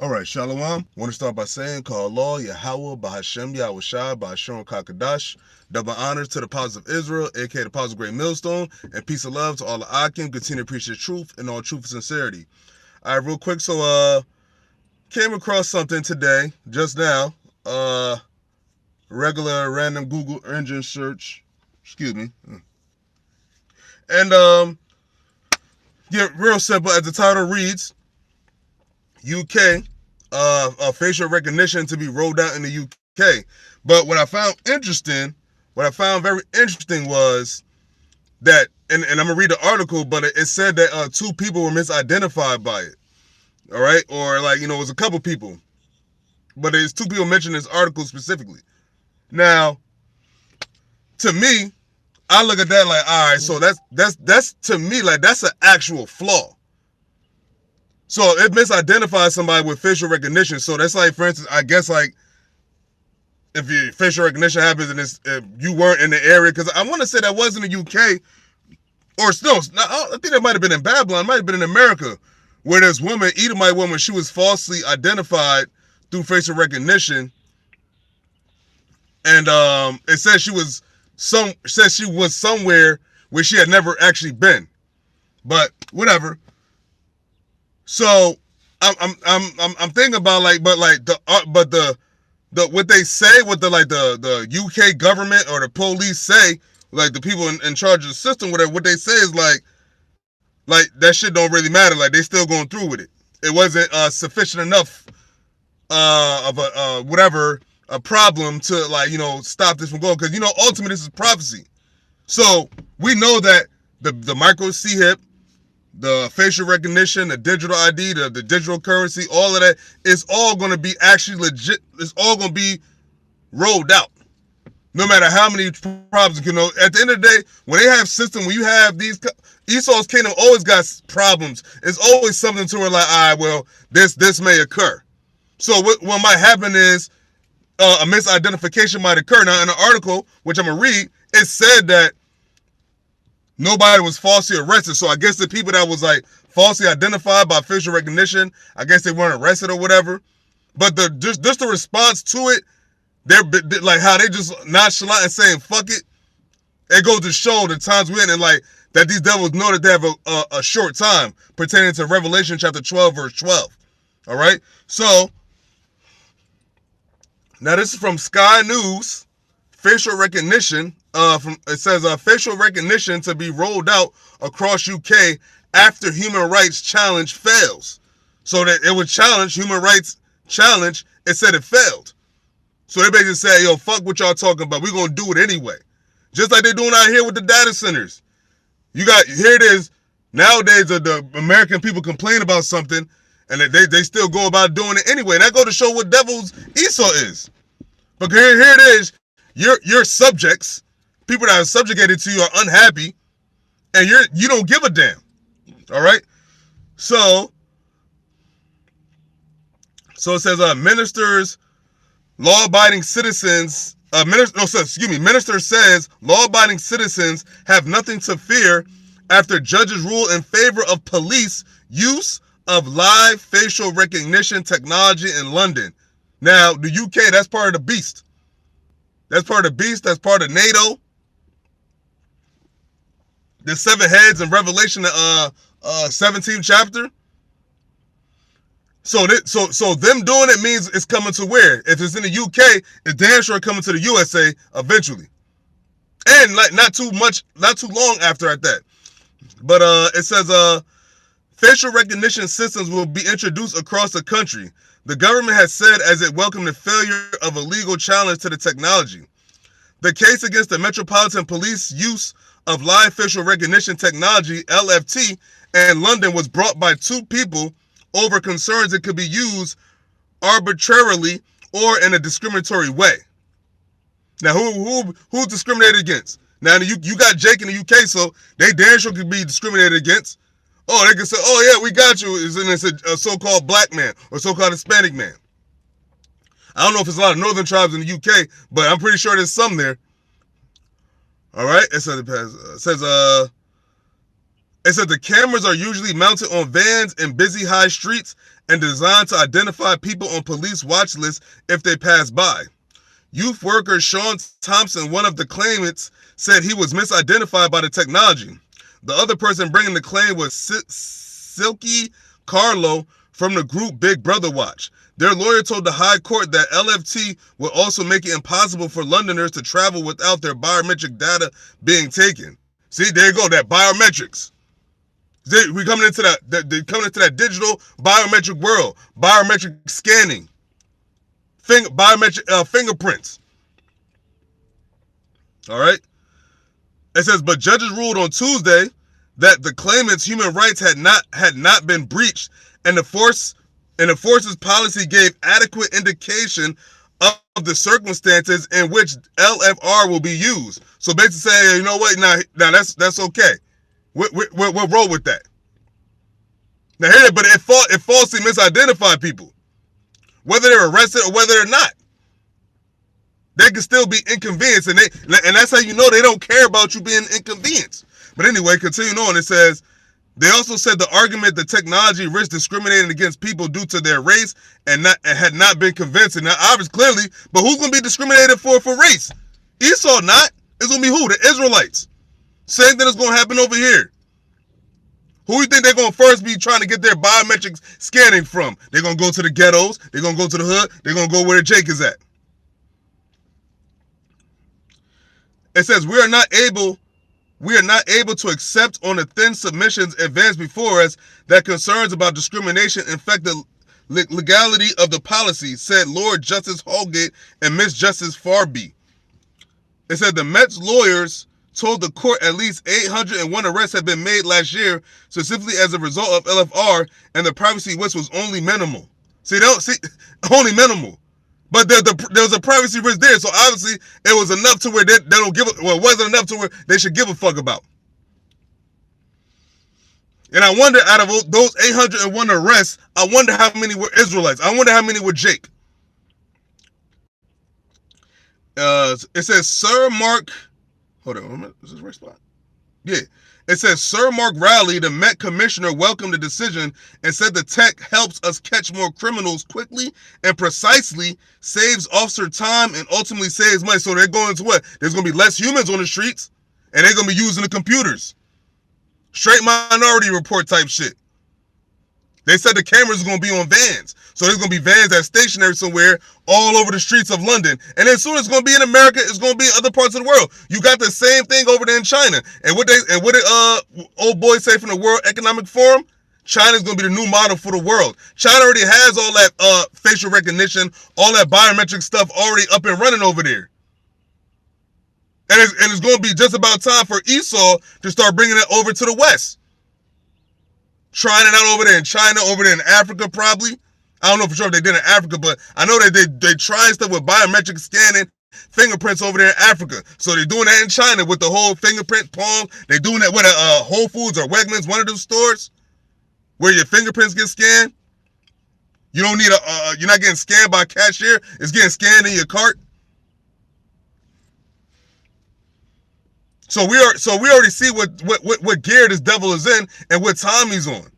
All right, Shalom. Want to start by saying, call law, YAHAWAH, BAHASHAM, YAHAWASHI, BAHASHAM, KAKADASH. Double honors to the Apostles of Israel, aka the Apostles of Great Millstone, and peace and love to all the Akim. Continue to preach the truth and all truth and sincerity. All right, real quick. So, came across something today, just now. Regular random Google engine search. Excuse me. And, yeah, real simple. As the title reads, UK, facial recognition to be rolled out in the UK. But what I found very interesting was that, and I'm gonna read the article, but it said that two people were misidentified by it. All right, or like it was a couple people, but there's two people mentioned in this article specifically. Now, to me, I look at that like, all right, so that's to me like that's an actual flaw. So it misidentifies somebody with facial recognition. So that's like, for instance, I guess like if your facial recognition happens and if you weren't in the area, because I want to say that was in the UK, or no, I think that might have been in Babylon, it might have been in America, where this woman, Edomite woman, she was falsely identified through facial recognition, and it says she was somewhere where she had never actually been, but whatever. So I'm thinking about like, but the what they say, what the UK government or the police say, like the people in charge of the system, whatever, what they say is like that shit don't really matter. Like they still going through with it. It wasn't sufficient enough of a whatever a problem to like stop this from going, because ultimately this is prophecy. So we know that the micro C hip, the facial recognition, the digital ID, the digital currency, all of that is all going to be actually legit. It's all going to be rolled out. No matter how many problems, at the end of the day, when they have system, when you have these, Esau's kingdom always got problems. It's always something to where like, all right, well, this may occur. So what might happen is a misidentification might occur. Now, in the article, which I'm going to read, it said that nobody was falsely arrested. So I guess the people that was like falsely identified by facial recognition, I guess they weren't arrested or whatever. But just the response to it, they're like how they just nonchalant and saying fuck it. It goes to show the times we're in, and like that these devils know that they have a short time pertaining to Revelation chapter 12 verse 12. All right. So now this is from Sky News. Facial recognition. It says facial recognition to be rolled out across UK after human rights challenge fails. So that it would challenge human rights challenge. It said it failed. So they basically say, yo, fuck what y'all talking about. We're going to do it anyway. Just like they're doing out here with the data centers. Here it is. Nowadays, the American people complain about something, and they still go about doing it anyway. And that go to show what devils Esau is. But here it is. Your subjects, people that are subjugated to you, are unhappy, and you don't give a damn. All right? So it says ministers, law-abiding citizens, minister says law-abiding citizens have nothing to fear after judges rule in favor of police use of live facial recognition technology in London. Now, the UK, that's part of the beast. That's part of the beast. That's part of NATO. The 7 heads in Revelation, 17th chapter. So them doing it means it's coming to where? If it's in the UK, it's damn sure coming to the USA eventually. And like not too long after at that. But it says facial recognition systems will be introduced across the country. The government has said as it welcomed the failure of a legal challenge to the technology. The case against the Metropolitan Police use of live facial recognition technology, LFT, in London was brought by two people over concerns it could be used arbitrarily or in a discriminatory way. Now, who's discriminated against? Now, you got Jake in the UK, so they damn sure could be discriminated against. Oh, they can say, oh yeah, we got you. It's a so-called black man or so-called Hispanic man. I don't know if it's a lot of northern tribes in the UK, but I'm pretty sure there's some there. All right, it says It said the cameras are usually mounted on vans in busy high streets and designed to identify people on police watch lists if they pass by. Youth worker Sean Thompson, one of the claimants, said he was misidentified by the technology. The other person bringing the claim was Silky Carlo from the group Big Brother Watch. Their lawyer told the High Court that LFT would also make it impossible for Londoners to travel without their biometric data being taken. See, there you go, that biometrics. We coming into that digital biometric world, biometric scanning, biometric fingerprints. All right. It says, but judges ruled on Tuesday that the claimant's human rights had not been breached, and the force's policy gave adequate indication of the circumstances in which LFR will be used. So basically saying, you know what, now that's okay. We'll roll with that. Now here, but it falsely misidentified people, whether they're arrested or whether they're not. They can still be inconvenienced, and that's how you know they don't care about you being inconvenienced. But anyway, continuing on, it says they also said the argument that technology risks discriminating against people due to their race and had not been convincing. Now, obviously, clearly, but who's going to be discriminated for race? Esau not. It's going to be who? The Israelites. Same thing is going to happen over here. Who do you think they're going to first be trying to get their biometrics scanning from? They're going to go to the ghettos. They're going to go to the hood. They're going to go where Jake is at. It says we are not able to accept on the thin submissions advanced before us that concerns about discrimination infect the legality of the policy, said Lord Justice Holgate and Miss Justice Farby. It said the Met's lawyers told the court at least 801 arrests had been made last year, specifically as a result of LFR, and the privacy risk was only minimal. Only minimal. But there was a privacy risk there, so obviously it was enough to where they don't give a, well, it wasn't enough to where they should give a fuck about. And I wonder, out of those 801 arrests, I wonder how many were Israelites. I wonder how many were Jake. It says Sir Mark. Hold on, is this the right spot? Yeah. It says Sir Mark Rowley, the Met commissioner, welcomed the decision and said the tech helps us catch more criminals quickly and precisely, saves officer time, and ultimately saves money. So they're going to what? There's going to be less humans on the streets, and they're going to be using the computers. Straight Minority Report type shit. They said the cameras are going to be on vans. So there's going to be vans that's stationary somewhere all over the streets of London. And then soon it's going to be in America, it's going to be in other parts of the world. You got the same thing over there in China. And what did old boy say from the World Economic Forum? China's going to be the new model for the world. China already has all that facial recognition, all that biometric stuff already up and running over there. And it's going to be just about time for Esau to start bringing it over to the West. Trying it out over there in China, over there in Africa probably. I don't know for sure if they did in Africa, but I know that they tried stuff with biometric scanning fingerprints over there in Africa. So they're doing that in China with the whole fingerprint palm. They're doing that with Whole Foods or Wegmans, one of those stores where your fingerprints get scanned. You don't need you're not getting scanned by a cashier. It's getting scanned in your cart. So we already see what gear this devil is in and what time he's on.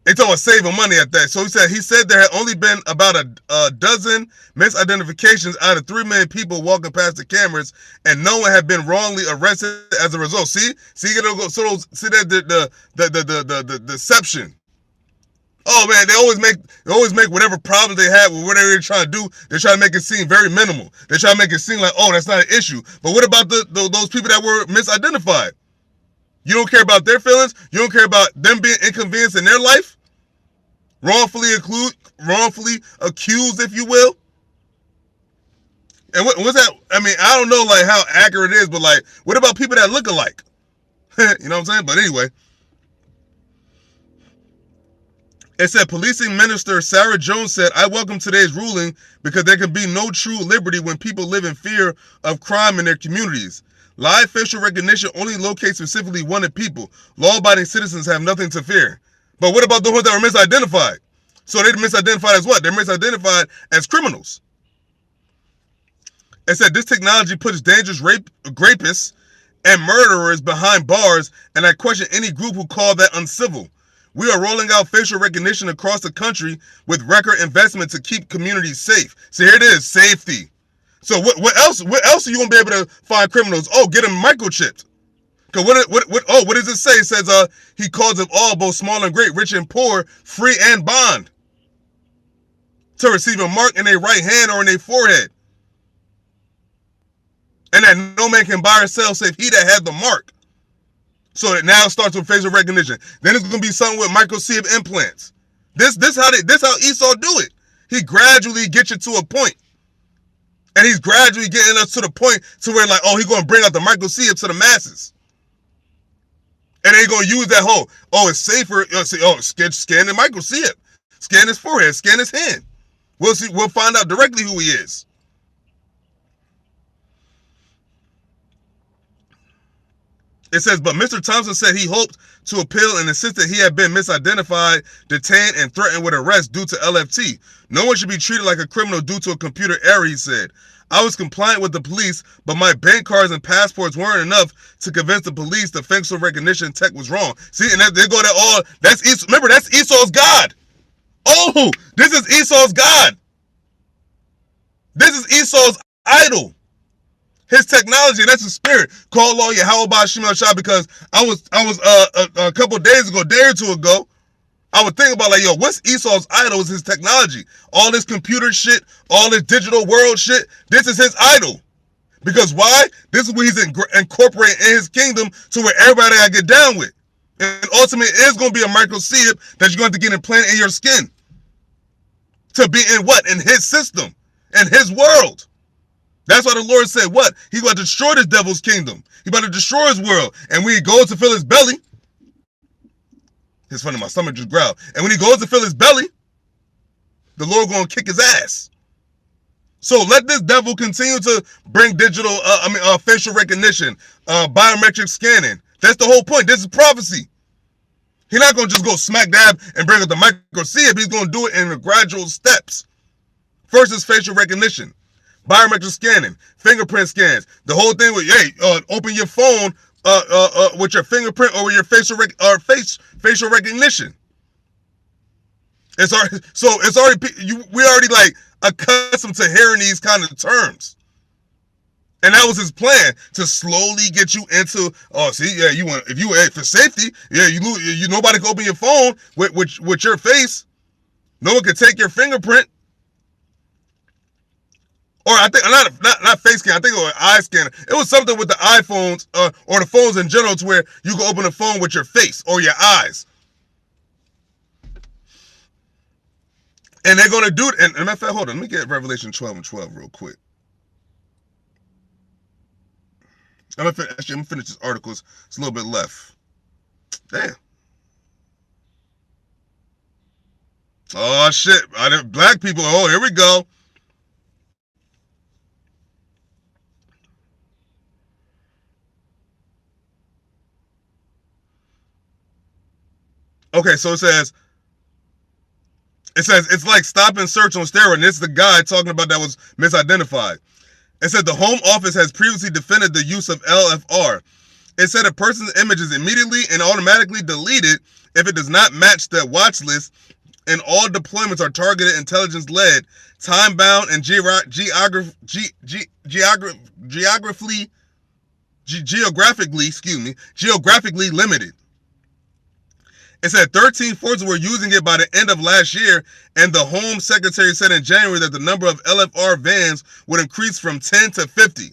They talking about saving money at that. So he said there had only been about a dozen misidentifications out of 3 million people walking past the cameras, and no one had been wrongly arrested as a result. See that the deception. Oh man, they always make whatever problems they have with whatever they're trying to do. They're trying to make it seem very minimal. They're trying to make it seem like, oh, that's not an issue. But what about those people that were misidentified? You don't care about their feelings. You don't care about them being inconvenienced in their life, wrongfully accused, if you will. And what's that? I mean, I don't know like how accurate it is, but like, what about people that look alike? You know what I'm saying? But anyway. It said, Policing Minister Sarah Jones said, I welcome today's ruling because there can be no true liberty when people live in fear of crime in their communities. Live facial recognition only locates specifically wanted people. Law-abiding citizens have nothing to fear. But what about the ones that were misidentified? So they're misidentified as what? They're misidentified as criminals. It said this technology puts dangerous rapists and murderers behind bars, and I question any group who call that uncivil. We are rolling out facial recognition across the country with record investment to keep communities safe. So here it is, safety. So what else? What else are you gonna be able to find criminals? Oh, get them microchipped. Cause what does it say? It says he calls them all, both small and great, rich and poor, free and bond, to receive a mark in their right hand or in their forehead, and that no man can buy or sell save he that had the mark. So it now starts with facial recognition. Then it's gonna be something with microchip implants. This how Esau do it. He gradually gets you to a point. And he's gradually getting us to the point to where, like, oh, he's gonna bring out the microchip to the masses. And they're gonna use that whole, oh, it's safer. Scan the microchip. Scan his forehead, scan his hand. We'll see, we'll find out directly who he is. It says, but Mr. Thompson said he hoped to appeal and insisted he had been misidentified, detained, and threatened with arrest due to LFT. No one should be treated like a criminal due to a computer error, he said. I was compliant with the police, but my bank cards and passports weren't enough to convince the police the facial recognition tech was wrong. See, and they go to all, that's Esau, remember, that's Esau's God. Oh, this is Esau's God. This is Esau's idol. His technology, and that's his spirit. Call all YAHAWASHI, because I was a couple of days ago, a day or two ago, I would think about, like, yo, what's Esau's idol? Is his technology. All this computer shit, all this digital world shit, this is his idol. Because why? This is what he's incorporating in his kingdom to where everybody gotta get down with. And ultimately, it is going to be a microchip that you're going to get implanted in your skin. To be in what? In his system. In his world. That's why the Lord said what? He's about to destroy this devil's kingdom. He's about to destroy his world. And when he goes to fill his belly, it's funny, my stomach just growled. And when he goes to fill his belly, the Lord going to kick his ass. So let this devil continue to bring digital, facial recognition, biometric scanning. That's the whole point. This is prophecy. He's not going to just go smack dab and bring up the microchip. He's going to do it in gradual steps. First is facial recognition. Biometric scanning, fingerprint scans, the whole thing with, hey, open your phone with your fingerprint or with your facial recognition. We already like accustomed to hearing these kind of terms, and that was his plan, to slowly get you into, for safety, you nobody can open your phone with your face, no one can take your fingerprint. Or I think not face scan. I think it was eye scanner. It was something with the iPhones or the phones in general, to where you can open the phone with your face or your eyes. And they're gonna do it. And matter of fact, hold on. Let me get Revelation 12 and 12 real quick. I'm gonna finish this article. It's a little bit left. Damn. Oh shit! Black people. Oh, here we go. Okay, so it says it's like stop and search on steroids. And this is the guy talking about that was misidentified. It said the Home Office has previously defended the use of LFR. It said a person's image is immediately and automatically deleted if it does not match the watch list, and all deployments are targeted, intelligence-led, time-bound, and geographically limited. It said 13 forces were using it by the end of last year, and the Home Secretary said in January that the number of LFR vans would increase from 10 to 50.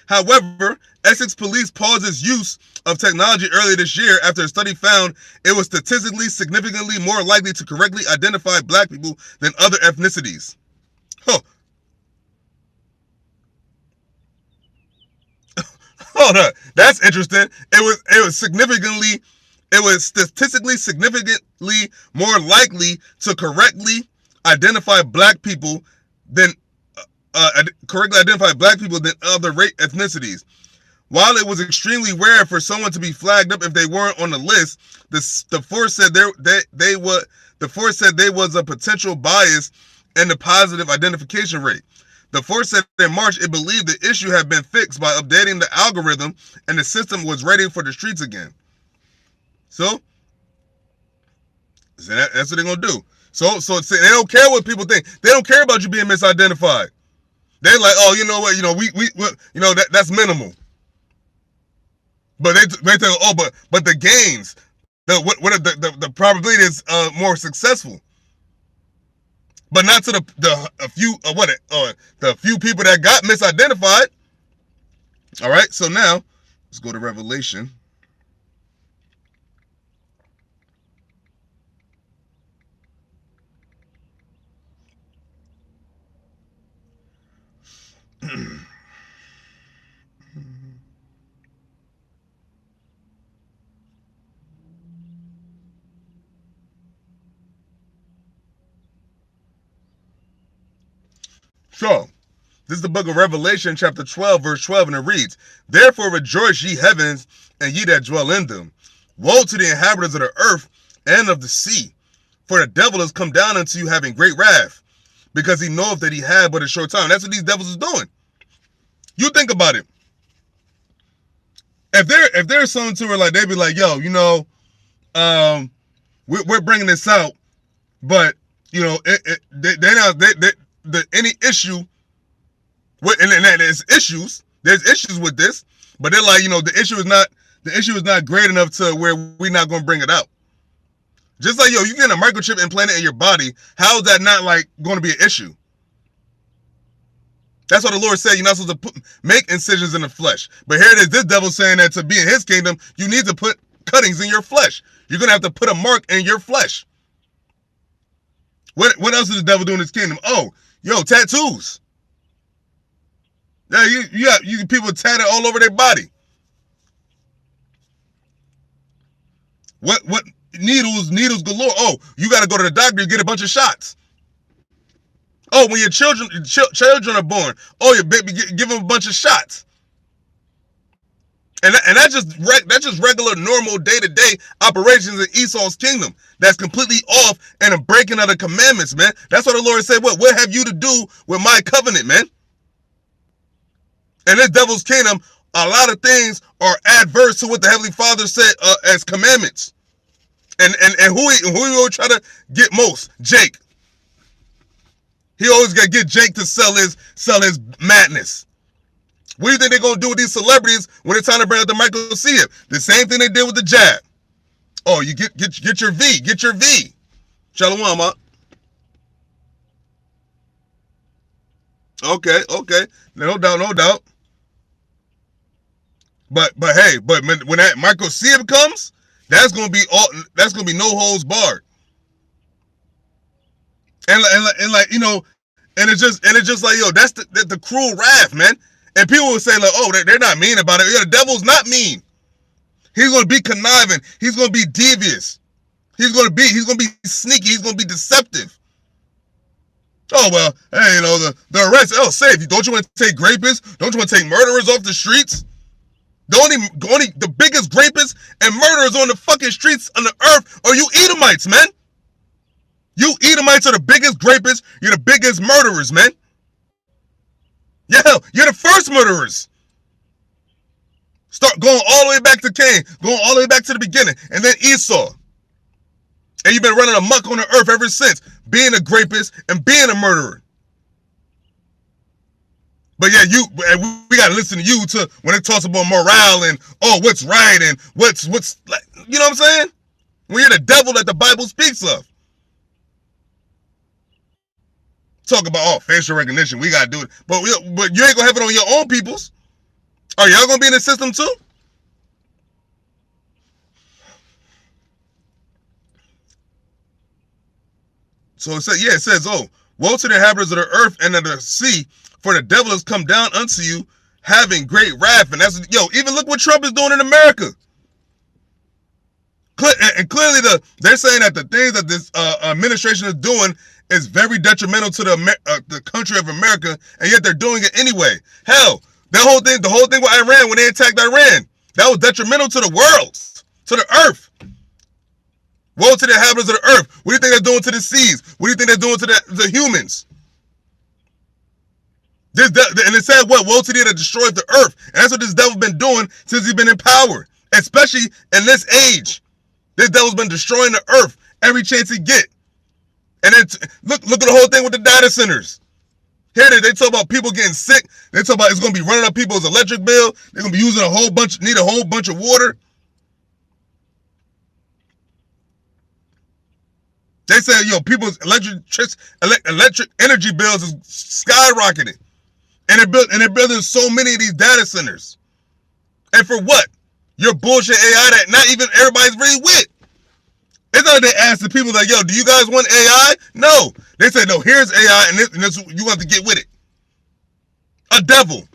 However, Essex Police paused its use of technology earlier this year after a study found it was statistically significantly more likely to correctly identify black people than other ethnicities. Huh. Hold on. That's interesting. It was statistically significantly more likely to correctly identify black people than other ethnicities. While it was extremely rare for someone to be flagged up if they weren't on the list, the force said there was a potential bias in the positive identification rate. The force set in March, it believed the issue had been fixed by updating the algorithm and the system was ready for the streets again. So that's what they're going to do. So they don't care what people think. They don't care about you being misidentified. They're like, oh, you know what? That's minimal. But they tell, oh, but the gains, the probability is more successful. But not to the few people that got misidentified. All right, so now let's go to Revelation. So, this is the book of Revelation, chapter 12, verse 12, and it reads, Therefore rejoice, ye heavens, and ye that dwell in them. Woe to the inhabitants of the earth and of the sea, for the devil is come down unto you having great wrath, because he knoweth that he had but a short time. That's what these devils is doing. You think about it. If there's something to where like they be like, yo, we're bringing this out, but any issue with, and there's issues with this, but they're like, the issue is not great enough to where we're not going to bring it out. Just like, you get a microchip implanted in your body, how is that not like going to be an issue? That's what the Lord said. You're not supposed to make incisions in the flesh. But here it is, this devil saying that to be in his kingdom, you need to put cuttings in your flesh. You're going to have to put a mark in your flesh. What else is the devil doing in his kingdom? Oh, tattoos. Yeah, you people tatted all over their body. What needles galore. Oh, you got to go to the doctor and get a bunch of shots. Oh, when your children are born, oh, your baby, give them a bunch of shots. And that's just regular, normal, day-to-day operations in Esau's kingdom. That's completely off and a breaking of the commandments, man. That's what the Lord said. What have you to do with my covenant, man? In this devil's kingdom, a lot of things are adverse to what the Heavenly Father said as commandments. And who he will try to get most? Jake. He always got to get Jake to sell his madness. What do you think they're going to do with these celebrities when it's time to bring out the microchip? The same thing they did with the jab. Oh, you get your V. Get your V. Shalom, up. Okay. No doubt. But hey, when that microchip comes, that's gonna be no holds barred. And it's just like, that's the cruel wrath, man. And people will say like, oh, they're not mean about it. The devil's not mean. He's gonna be conniving. He's gonna be devious. He's gonna be sneaky. He's gonna be deceptive. Oh well, hey, the arrest. Oh, say, don't you want to take rapists? Don't you want to take murderers off the streets? The biggest rapists and murderers on the fucking streets on the earth are you Edomites, man. You Edomites are the biggest rapists. You're the biggest murderers, man. Yeah, you're the first murderers. Start going all the way back to Cain, going all the way back to the beginning, and then Esau. And you've been running amok on the earth ever since, being a rapist and being a murderer. But yeah, we gotta listen to you to when it talks about morale and what's right and what's like, you know what I'm saying? When you're the devil that the Bible speaks of. Talk about facial recognition, we gotta do it, but you ain't gonna have it on your own peoples. Are y'all gonna be in the system too? So it says, woe to the inhabitants of the earth and of the sea, for the devil has come down unto you, having great wrath. And that's, even look what Trump is doing in America. And clearly they're saying that the things that this administration is doing is very detrimental to the country of America, and yet they're doing it anyway. Hell, the whole thing with Iran, when they attacked Iran, that was detrimental to the world, to the earth. Woe to the inhabitants of the earth. What do you think they're doing to the seas? What do you think they're doing to the humans? And it said what? Woe to thee that destroyed the earth. And that's what this devil's been doing since he's been in power. Especially in this age. This devil's been destroying the earth every chance he get. And then look at the whole thing with the data centers. Here they talk about people getting sick. They talk about it's going to be running up people's electric bill. They're going to be using need a whole bunch of water. They say, people's electric energy bills is skyrocketing. And they're building so many of these data centers. And for what? Your bullshit AI that not even everybody's really with. It's not like they ask the people like, yo, do you guys want AI? No. They say, no, here's AI, and this you have to get with it. A devil.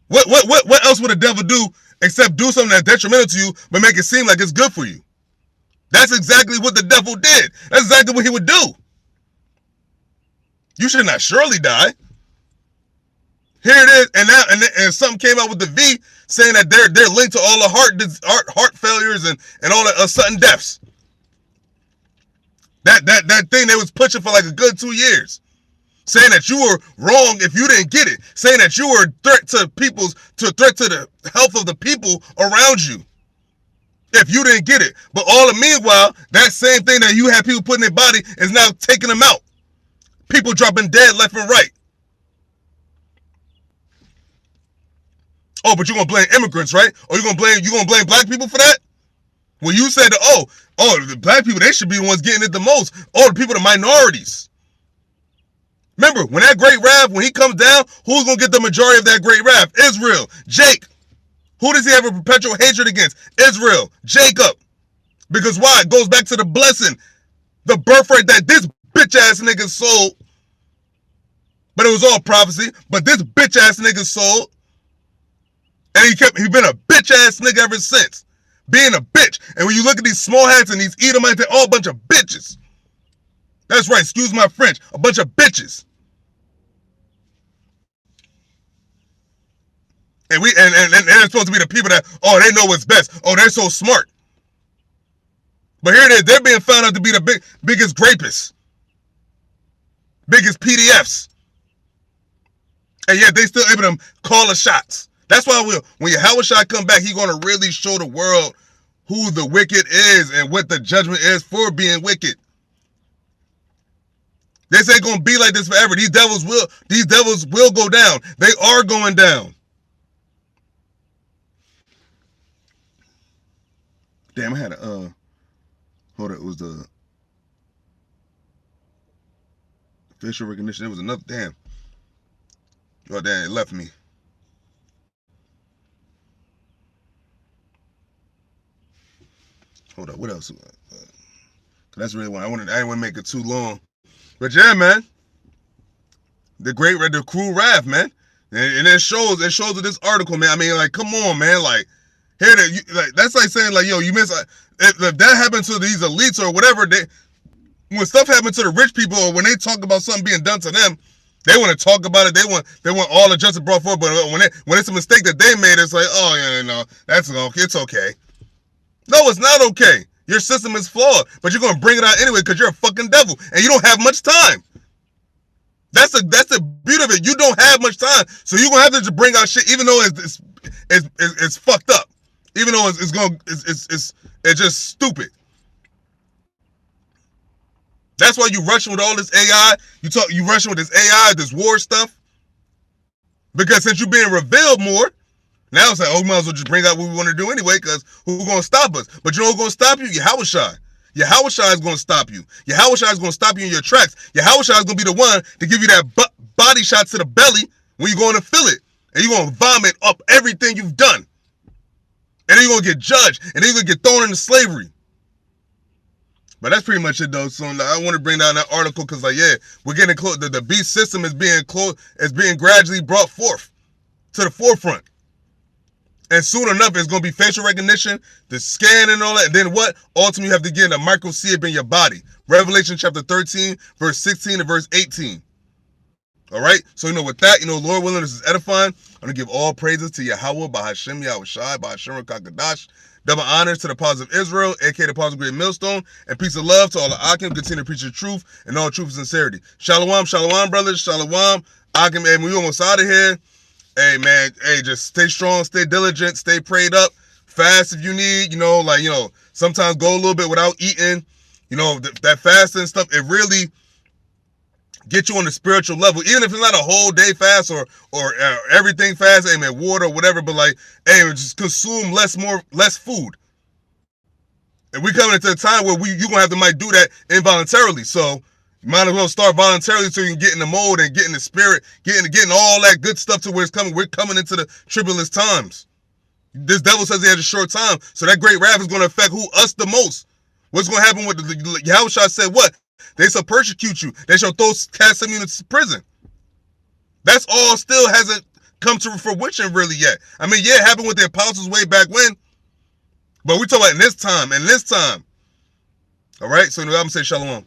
What else would a devil do except do something that's detrimental to you, but make it seem like it's good for you? That's exactly what the devil did. That's exactly what he would do. You should not surely die. Here it is, and something came out with the V saying that they're linked to all the heart failures and all the sudden deaths. That thing they was pushing for like a good 2 years, saying that you were wrong if you didn't get it, saying that you were a threat to the health of the people around you if you didn't get it. But all the meanwhile, that same thing that you had people put in their body is now taking them out. People dropping dead left and right. Oh, but you're gonna blame immigrants, right? Or you gonna blame black people for that? Well, you said that, the black people, they should be the ones getting it the most. Oh, the people, the minorities. Remember, when that great wrath, when he comes down, who's gonna get the majority of that great wrath? Israel. Jake. Who does he have a perpetual hatred against? Israel. Jacob. Because why? It goes back to the blessing, the birthright that this bitch ass nigga sold. But it was all prophecy. But this bitch ass nigga sold. And he been a bitch ass nigga ever since. Being a bitch. And when you look at these small hats and these Edomites, they're all a bunch of bitches. That's right, excuse my French. A bunch of bitches. And they're supposed to be the people that, they know what's best. Oh, they're so smart. But here it is, they're being found out to be the biggest rapists. Biggest PDFs. And yet they still able to call the shots. That's why when YAHAWASHI come back, he's going to really show the world who the wicked is and what the judgment is for being wicked. This ain't going to be like this forever. These devils will go down. They are going down. Damn, I had hold on, it was the facial recognition. It was enough, damn. Oh, damn, it left me. Hold up, what else? That's really what I didn't want to make it too long. But yeah, man. The cruel wrath, man. And it shows with this article, man. I mean, like, come on, man. Like, that's like saying, like, yo, you miss, if that happened to these elites or whatever, when stuff happens to the rich people, or when they talk about something being done to them, they want to talk about it. They want all the justice brought forth. But when it's a mistake that they made, it's like, oh yeah, no, that's okay. It's okay. No, it's not okay. Your system is flawed, but you're gonna bring it out anyway because you're a fucking devil and you don't have much time. That's the beauty of it. You don't have much time, so you're gonna have to just bring out shit, even though it's fucked up, even though it's just stupid. That's why you rushing with all this AI. You rushing with this AI, this war stuff, because since you're being revealed more. Now it's like, we might as well just bring out what we want to do anyway, because who's going to stop us? But you know who's going to stop you? YAHAWASHI. YAHAWASHI is going to stop you. YAHAWASHI is going to stop you in your tracks. YAHAWASHI is going to be the one to give you that body shot to the belly when you're going to feel it. And you're going to vomit up everything you've done. And then you're going to get judged. And then you're going to get thrown into slavery. But that's pretty much it, though. So I want to bring down that article because, like, yeah, we're getting close. The beast system is being gradually brought forth to the forefront. And soon enough, it's going to be facial recognition, the scan and all that. And then what? Ultimately, you have to get a microchip in your body. Revelation chapter 13, verse 16 to verse 18. All right? So, with that, Lord willing, this is edifying. I'm going to give all praises to Yahawah, BAHASHAM, YAHAWASHI, BAHASHAM, Kakadash. Double honors to the Apostles of Israel, aka the Apostles of Great Millstone, and peace and love to all the Akim. Continue to preach the truth and all truth and sincerity. Shalom, shalom, brothers, shalom. Akim, man, we almost out of here. Hey, man, hey, just stay strong, stay diligent, stay prayed up. Fast if you need, sometimes go a little bit without eating. That fasting stuff, it really get you on the spiritual level, even if it's not a whole day fast or everything fast, hey man, water or whatever, but like, hey, just consume less food. And we coming into a time where you gonna have to might do that involuntarily. So you might as well start voluntarily so you can get in the mode and get in the spirit, getting all that good stuff to where it's coming. We're coming into the tribulous times. This devil says he has a short time, so that great wrath is going to affect us the most. What's going to happen with Yahawashi said what? They shall persecute you. They shall cast some into prison. That's all still hasn't come to fruition really yet. I mean, yeah, it happened with the apostles way back when. But we talking about in this time. All right? So I'm going to say shalom.